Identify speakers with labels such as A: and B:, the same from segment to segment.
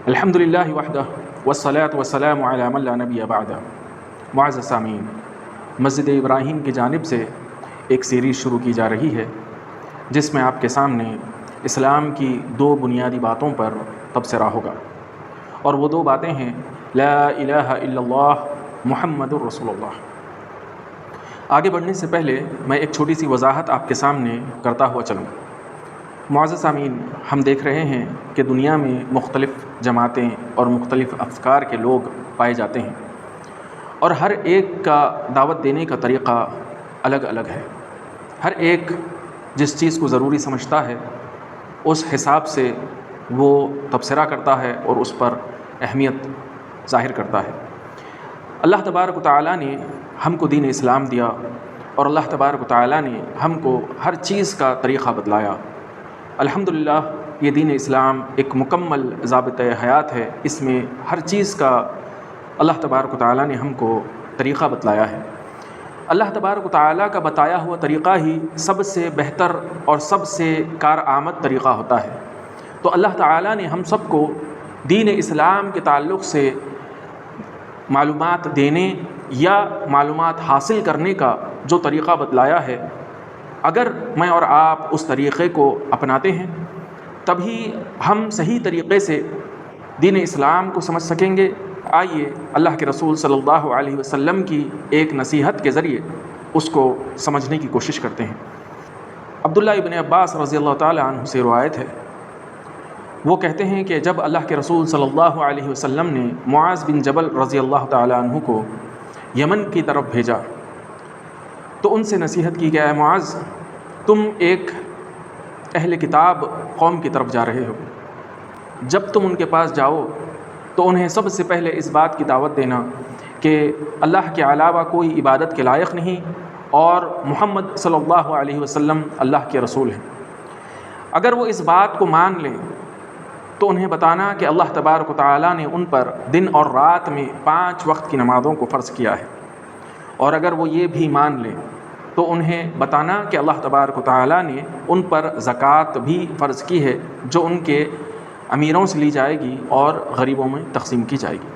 A: الحمدللہ وحدہ والصلاة والسلام علی من لا نبی بعدہ۔ معزز سامعین، مسجد ابراہیم کی جانب سے ایک سیریز شروع کی جا رہی ہے جس میں آپ کے سامنے اسلام کی دو بنیادی باتوں پر تبصرہ ہوگا، اور وہ دو باتیں ہیں لا الہ الا اللہ محمد الرسول اللہ۔ آگے بڑھنے سے پہلے میں ایک چھوٹی سی وضاحت آپ کے سامنے کرتا ہوا چلوں۔ معزز سامعین، ہم دیکھ رہے ہیں کہ دنیا میں مختلف جماعتیں اور مختلف افکار کے لوگ پائے جاتے ہیں، اور ہر ایک کا دعوت دینے کا طریقہ الگ الگ ہے۔ ہر ایک جس چیز کو ضروری سمجھتا ہے اس حساب سے وہ تبصرہ کرتا ہے اور اس پر اہمیت ظاہر کرتا ہے۔ اللہ تبارک و تعالیٰ نے ہم کو دین اسلام دیا، اور اللہ تبارک و تعالیٰ نے ہم کو ہر چیز کا طریقہ بتلایا۔ الحمدللہ یہ دین اسلام ایک مکمل ضابطۂ حیات ہے، اس میں ہر چیز کا اللہ تبارک و تعالیٰ نے ہم کو طریقہ بتلایا ہے۔ اللہ تبارک و تعالیٰ کا بتایا ہوا طریقہ ہی سب سے بہتر اور سب سے کارآمد طریقہ ہوتا ہے۔ تو اللہ تعالیٰ نے ہم سب کو دین اسلام کے تعلق سے معلومات دینے یا معلومات حاصل کرنے کا جو طریقہ بتلایا ہے، اگر میں اور آپ اس طریقے کو اپناتے ہیں تبھی ہم صحیح طریقے سے دین اسلام کو سمجھ سکیں گے۔ آئیے اللہ کے رسول صلی اللہ علیہ وسلم کی ایک نصیحت کے ذریعے اس کو سمجھنے کی کوشش کرتے ہیں۔ عبداللہ ابن عباس رضی اللہ تعالیٰ عنہ سے روایت ہے، وہ کہتے ہیں کہ جب اللہ کے رسول صلی اللہ علیہ وسلم نے معاذ بن جبل رضی اللہ تعالیٰ عنہ کو یمن کی طرف بھیجا تو ان سے نصیحت کی کہ اے معاذ، تم ایک اہل کتاب قوم کی طرف جا رہے ہو، جب تم ان کے پاس جاؤ تو انہیں سب سے پہلے اس بات کی دعوت دینا کہ اللہ کے علاوہ کوئی عبادت کے لائق نہیں، اور محمد صلی اللہ علیہ وسلم اللہ کے رسول ہیں۔ اگر وہ اس بات کو مان لیں تو انہیں بتانا کہ اللہ تبارک و تعالیٰ نے ان پر دن اور رات میں 5 وقت کی نمازوں کو فرض کیا ہے، اور اگر وہ یہ بھی مان لیں تو انہیں بتانا کہ اللہ تبارک و تعالیٰ نے ان پر زکوٰۃ بھی فرض کی ہے، جو ان کے امیروں سے لی جائے گی اور غریبوں میں تقسیم کی جائے گی۔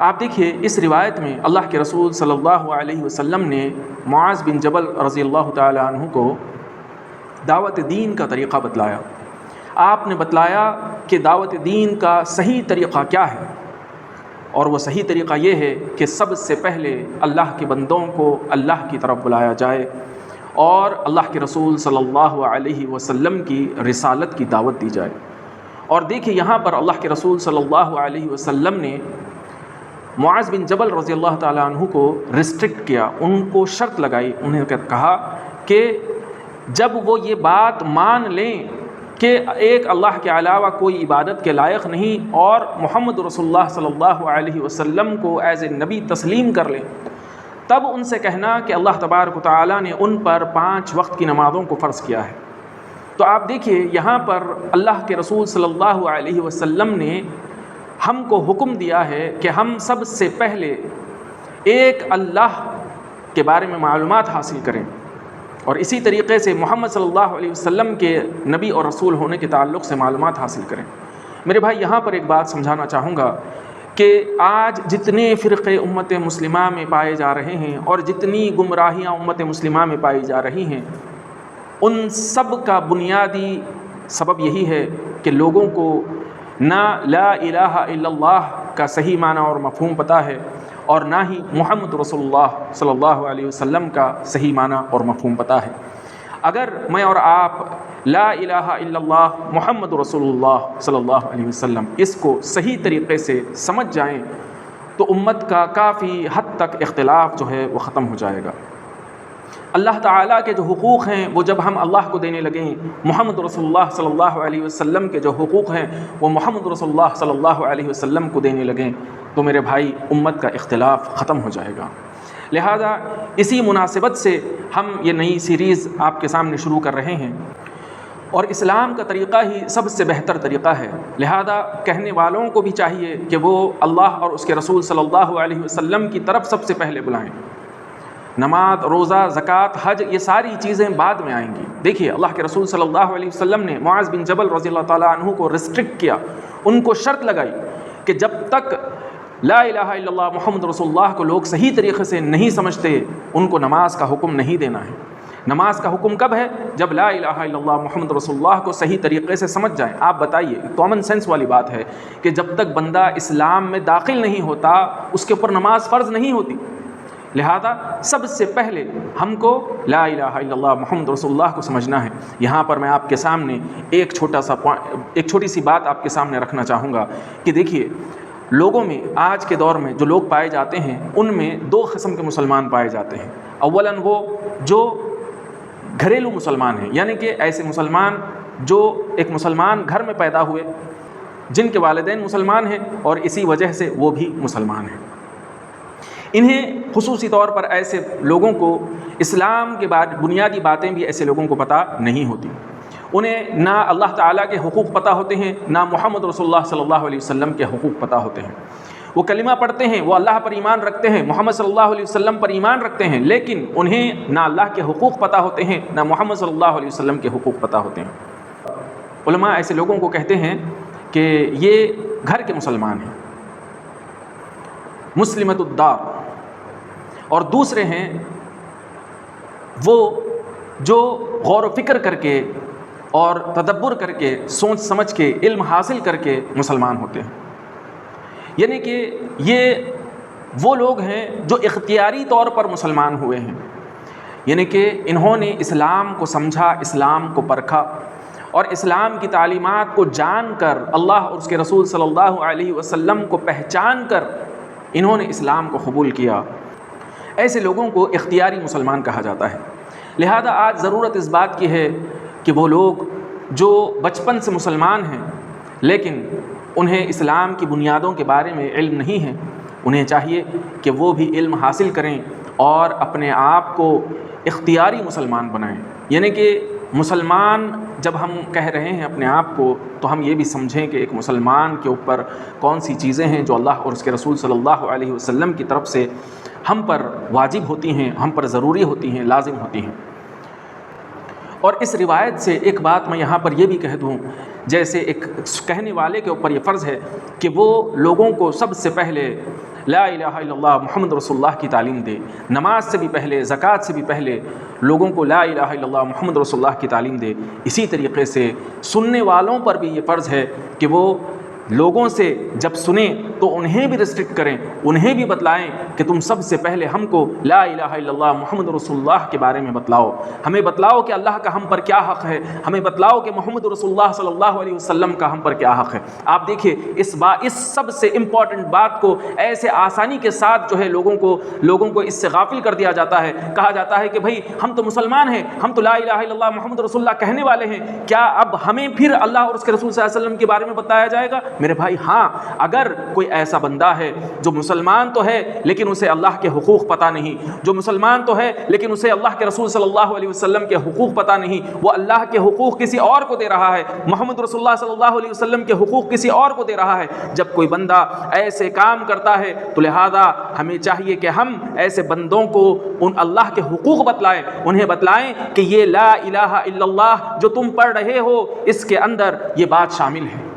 A: آپ دیکھیے اس روایت میں اللہ کے رسول صلی اللہ علیہ وسلم نے معاذ بن جبل رضی اللہ تعالیٰ عنہ کو دعوت دین کا طریقہ بتلایا۔ آپ نے بتلایا کہ دعوت دین کا صحیح طریقہ کیا ہے، اور وہ صحیح طریقہ یہ ہے کہ سب سے پہلے اللہ کے بندوں کو اللہ کی طرف بلایا جائے اور اللہ کے رسول صلی اللہ علیہ وسلم کی رسالت کی دعوت دی جائے۔ اور دیکھیے یہاں پر اللہ کے رسول صلی اللہ علیہ وسلم نے معاذ بن جبل رضی اللہ تعالیٰ عنہ کو ریسٹرکٹ کیا، ان کو شرط لگائی، انہیں کہا کہ جب وہ یہ بات مان لیں کہ ایک اللہ کے علاوہ کوئی عبادت کے لائق نہیں اور محمد رسول اللہ صلی اللہ علیہ وسلم کو ایز اے نبی تسلیم کر لیں، تب ان سے کہنا کہ اللہ تبارک و تعالیٰ نے ان پر 5 وقت کی نمازوں کو فرض کیا ہے۔ تو آپ دیکھیے یہاں پر اللہ کے رسول صلی اللہ علیہ وسلم نے ہم کو حکم دیا ہے کہ ہم سب سے پہلے ایک اللہ کے بارے میں معلومات حاصل کریں، اور اسی طریقے سے محمد صلی اللہ علیہ وسلم کے نبی اور رسول ہونے کے تعلق سے معلومات حاصل کریں۔ میرے بھائی یہاں پر ایک بات سمجھانا چاہوں گا کہ آج جتنے فرقے امت مسلمہ میں پائے جا رہے ہیں اور جتنی گمراہیاں امت مسلمہ میں پائی جا رہی ہیں، ان سب کا بنیادی سبب یہی ہے کہ لوگوں کو نہ لا الہ الا اللہ کا صحیح معنی اور مفہوم پتہ ہے، اور نہ ہی محمد رسول اللہ صلی اللہ علیہ وسلم کا صحیح معنی اور مفہوم پتہ ہے۔ اگر میں اور آپ لا الہ الا اللہ محمد رسول اللہ صلی اللہ علیہ وسلم اس کو صحیح طریقے سے سمجھ جائیں تو امت کا کافی حد تک اختلاف جو ہے وہ ختم ہو جائے گا۔ اللہ تعالیٰ کے جو حقوق ہیں وہ جب ہم اللہ کو دینے لگیں، محمد رسول اللہ صلی اللہ علیہ وسلم کے جو حقوق ہیں وہ محمد رسول اللہ صلی اللہ علیہ وسلم کو دینے لگیں تو میرے بھائی امت کا اختلاف ختم ہو جائے گا۔ لہذا اسی مناسبت سے ہم یہ نئی سیریز آپ کے سامنے شروع کر رہے ہیں، اور اسلام کا طریقہ ہی سب سے بہتر طریقہ ہے۔ لہذا کہنے والوں کو بھی چاہیے کہ وہ اللہ اور اس کے رسول صلی اللہ علیہ وسلم کی طرف سب سے پہلے بلائیں۔ نماز، روزہ، زکوٰۃ، حج، یہ ساری چیزیں بعد میں آئیں گی۔ دیکھیے اللہ کے رسول صلی اللہ علیہ وسلم نے معاذ بن جبل رضی اللہ تعالیٰ عنہ کو ریسٹرکٹ کیا، ان کو شرط لگائی کہ جب تک لا الہ الا اللہ محمد رسول اللہ کو لوگ صحیح طریقے سے نہیں سمجھتے ان کو نماز کا حکم نہیں دینا ہے۔ نماز کا حکم کب ہے؟ جب لا الہ الا اللہ محمد رسول اللہ کو صحیح طریقے سے سمجھ جائیں۔ آپ بتائیے، کامن سینس والی بات ہے کہ جب تک بندہ اسلام میں داخل نہیں ہوتا اس کے اوپر نماز فرض نہیں ہوتی۔ لہذا سب سے پہلے ہم کو لا الہ الا اللہ محمد رسول اللہ کو سمجھنا ہے۔ یہاں پر میں آپ کے سامنے ایک چھوٹی سی بات آپ کے سامنے رکھنا چاہوں گا کہ دیکھیے، لوگوں میں آج کے دور میں جو لوگ پائے جاتے ہیں ان میں دو قسم کے مسلمان پائے جاتے ہیں۔ اولاً وہ جو گھریلو مسلمان ہیں، یعنی کہ ایسے مسلمان جو ایک مسلمان گھر میں پیدا ہوئے، جن کے والدین مسلمان ہیں اور اسی وجہ سے وہ بھی مسلمان ہیں۔ انہیں خصوصی طور پر ایسے لوگوں کو اسلام کے بعد بنیادی باتیں بھی ایسے لوگوں کو پتہ نہیں ہوتی۔ انہیں نہ اللہ تعالیٰ کے حقوق پتہ ہوتے ہیں، نہ محمد رسول اللہ صلی اللہ علیہ وسلم کے حقوق پتہ ہوتے ہیں۔ وہ کلمہ پڑھتے ہیں، وہ اللہ پر ایمان رکھتے ہیں، محمد صلی اللہ علیہ وسلم پر ایمان رکھتے ہیں، لیکن انہیں نہ اللہ کے حقوق پتہ ہوتے ہیں، نہ محمد صلی اللہ علیہ وسلم کے حقوق پتہ ہوتے ہیں۔ علماء ایسے لوگوں کو کہتے ہیں کہ یہ گھر کے مسلمان ہیں، مسلمت الدار، اور دوسرے ہیں وہ جو غور و فکر کر کے اور تدبر کر کے، سوچ سمجھ کے، علم حاصل کر کے مسلمان ہوتے ہیں۔ یعنی کہ یہ وہ لوگ ہیں جو اختیاری طور پر مسلمان ہوئے ہیں، یعنی کہ انہوں نے اسلام کو سمجھا، اسلام کو پرکھا اور اسلام کی تعلیمات کو جان کر، اللہ اور اس کے رسول صلی اللہ علیہ وسلم کو پہچان کر انہوں نے اسلام کو قبول کیا۔ ایسے لوگوں کو اختیاری مسلمان کہا جاتا ہے۔ لہذا آج ضرورت اس بات کی ہے کہ وہ لوگ جو بچپن سے مسلمان ہیں لیکن انہیں اسلام کی بنیادوں کے بارے میں علم نہیں ہے، انہیں چاہیے کہ وہ بھی علم حاصل کریں اور اپنے آپ کو اختیاری مسلمان بنائیں۔ یعنی کہ مسلمان جب ہم کہہ رہے ہیں اپنے آپ کو تو ہم یہ بھی سمجھیں کہ ایک مسلمان کے اوپر کون سی چیزیں ہیں جو اللہ اور اس کے رسول صلی اللہ علیہ وسلم کی طرف سے ہم پر واجب ہوتی ہیں، ہم پر ضروری ہوتی ہیں، لازم ہوتی ہیں۔ اور اس روایت سے ایک بات میں یہاں پر یہ بھی کہہ دوں، جیسے ایک کہنے والے کے اوپر یہ فرض ہے کہ وہ لوگوں کو سب سے پہلے لا الہ الا اللہ محمد رسول اللہ کی تعلیم دے، نماز سے بھی پہلے، زکوٰۃ سے بھی پہلے لوگوں کو لا الہ الا اللہ محمد رسول اللہ کی تعلیم دے۔ اسی طریقے سے سننے والوں پر بھی یہ فرض ہے کہ وہ لوگوں سے جب سنیں تو انہیں بھی ریسٹرکٹ کریں، انہیں بھی بتلائیں کہ تم سب سے پہلے ہم کو لا الہ الا اللہ محمد رسول اللہ کے بارے میں بتلاؤ، ہمیں بتلاؤ کہ اللہ کا ہم پر کیا حق ہے، ہمیں بتلاؤ کہ محمد رسول اللہ صلی اللہ علیہ وسلم کا ہم پر کیا حق ہے۔ آپ دیکھیے اس سب سے امپورٹنٹ بات کو ایسے آسانی کے ساتھ جو ہے لوگوں کو اس سے غافل کر دیا جاتا ہے۔ کہا جاتا ہے کہ بھائی ہم تو مسلمان ہیں، ہم تو لا الہ الا اللہ محمد رسول اللہ کہنے والے ہیں، کیا اب ہمیں پھر اللہ اور اس کے رسول صلی اللہ علیہ وسلم کے بارے میں بتایا جائے گا؟ میرے بھائی ہاں، اگر کوئی ایسا بندہ ہے جو مسلمان تو ہے لیکن اسے اللہ کے حقوق پتہ نہیں، جو مسلمان تو ہے لیکن اسے اللہ کے رسول صلی اللہ علیہ وسلم کے حقوق پتہ نہیں، وہ اللہ کے حقوق کسی اور کو دے رہا ہے، محمد رسول اللہ صلی اللہ علیہ وسلم کے حقوق کسی اور کو دے رہا ہے۔ جب کوئی بندہ ایسے کام کرتا ہے تو لہذا ہمیں چاہیے کہ ہم ایسے بندوں کو ان اللہ کے حقوق بتلائیں، انہیں بتلائیں کہ یہ لا الہ الا اللہ جو تم پڑھ رہے ہو اس کے اندر یہ بات شامل ہے،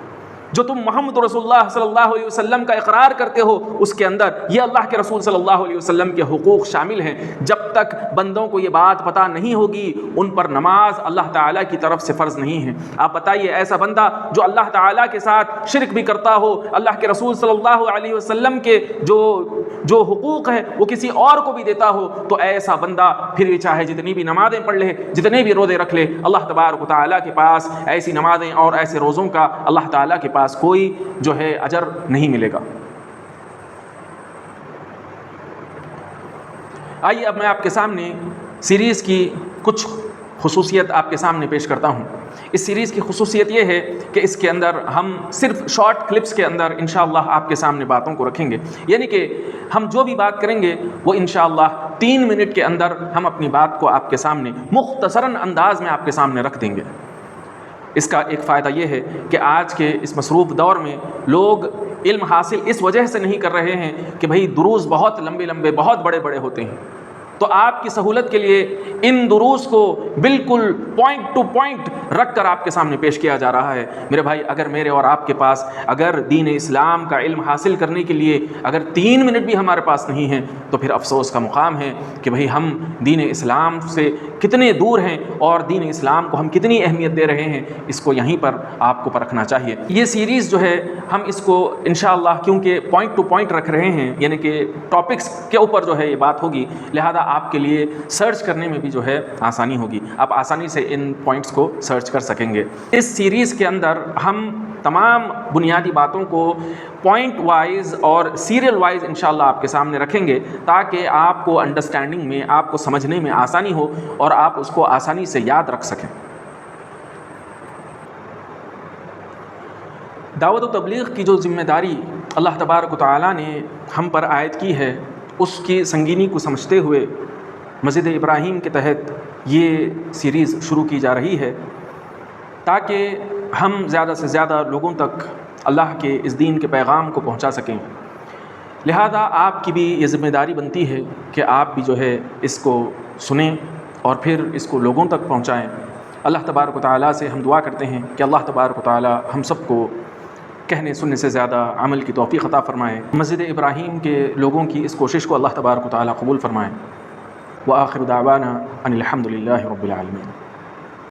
A: جو تم محمد رسول اللہ صلی اللہ علیہ وسلم کا اقرار کرتے ہو اس کے اندر یہ اللہ کے رسول صلی اللہ علیہ وسلم کے حقوق شامل ہیں۔ جب تک بندوں کو یہ بات پتہ نہیں ہوگی ان پر نماز اللہ تعالیٰ کی طرف سے فرض نہیں ہے۔ آپ بتائیے ایسا بندہ جو اللہ تعالیٰ کے ساتھ شرک بھی کرتا ہو، اللہ کے رسول صلی اللہ علیہ وسلم کے جو حقوق ہیں وہ کسی اور کو بھی دیتا ہو، تو ایسا بندہ پھر بھی چاہے جتنی بھی نمازیں پڑھ لے، جتنے بھی روزے رکھ لے، اللہ تبارک و تعالیٰ کے پاس ایسی نمازیں اور ایسے روزوں کا اللہ تعالیٰ کے پاس کوئی جو ہے اجر نہیں ملے گا۔ آئیے اب میں آپ کے سامنے سیریز کی کچھ خصوصیت آپ کے سامنے پیش کرتا ہوں۔ اس سیریز کی خصوصیت یہ ہے کہ اس کے اندر ہم صرف شارٹ کلپس کے اندر انشاءاللہ آپ کے سامنے باتوں کو رکھیں گے، یعنی کہ ہم جو بھی بات کریں گے وہ انشاءاللہ 3 منٹ کے اندر ہم اپنی بات کو آپ کے سامنے مختصراً انداز میں آپ کے سامنے رکھ دیں گے۔ اس کا ایک فائدہ یہ ہے کہ آج کے اس مصروف دور میں لوگ علم حاصل اس وجہ سے نہیں کر رہے ہیں کہ بھئی دروس بہت لمبے بہت بڑے ہوتے ہیں، تو آپ کی سہولت کے لیے ان دروس کو بالکل پوائنٹ ٹو پوائنٹ رکھ کر آپ کے سامنے پیش کیا جا رہا ہے۔ میرے بھائی، اگر میرے اور آپ کے پاس اگر دین اسلام کا علم حاصل کرنے کے لیے اگر 3 منٹ بھی ہمارے پاس نہیں ہیں تو پھر افسوس کا مقام ہے کہ بھئی ہم دین اسلام سے کتنے دور ہیں اور دین اسلام کو ہم کتنی اہمیت دے رہے ہیں، اس کو یہیں پر آپ کو پرکھنا چاہیے۔ یہ سیریز جو ہے ہم اس کو انشاءاللہ کیونکہ پوائنٹ ٹو پوائنٹ رکھ رہے ہیں، یعنی کہ ٹاپکس کے اوپر جو ہے یہ بات ہوگی، لہذا آپ کے لیے سرچ کرنے میں بھی جو ہے آسانی ہوگی، آپ آسانی سے ان پوائنٹس کو سرچ کر سکیں گے۔ اس سیریز کے اندر ہم تمام بنیادی باتوں کو پوائنٹ وائز اور سیریل وائز انشاءاللہ آپ کے سامنے رکھیں گے تاکہ آپ کو انڈرسٹینڈنگ میں، آپ کو سمجھنے میں آسانی ہو اور آپ اس کو آسانی سے یاد رکھ سکیں۔ دعوت و تبلیغ کی جو ذمہ داری اللہ تبارک و تعالیٰ نے ہم پر عائد کی ہے، اس کی سنگینی کو سمجھتے ہوئے مسجد ابراہیم کے تحت یہ سیریز شروع کی جا رہی ہے تاکہ ہم زیادہ سے زیادہ لوگوں تک اللہ کے اس دین کے پیغام کو پہنچا سکیں۔ لہذا آپ کی بھی یہ ذمہ داری بنتی ہے کہ آپ بھی جو ہے اس کو سنیں اور پھر اس کو لوگوں تک پہنچائیں۔ اللہ تبارک و تعالیٰ سے ہم دعا کرتے ہیں کہ اللہ تبارک و تعالیٰ ہم سب کو کہنے سننے سے زیادہ عمل کی توفیق عطا فرمائے، مسجد ابراہیم کے لوگوں کی اس کوشش کو اللہ تبارک و تعالیٰ قبول فرمائے۔ وآخر دعوانا ان الحمد للہ رب العالمین۔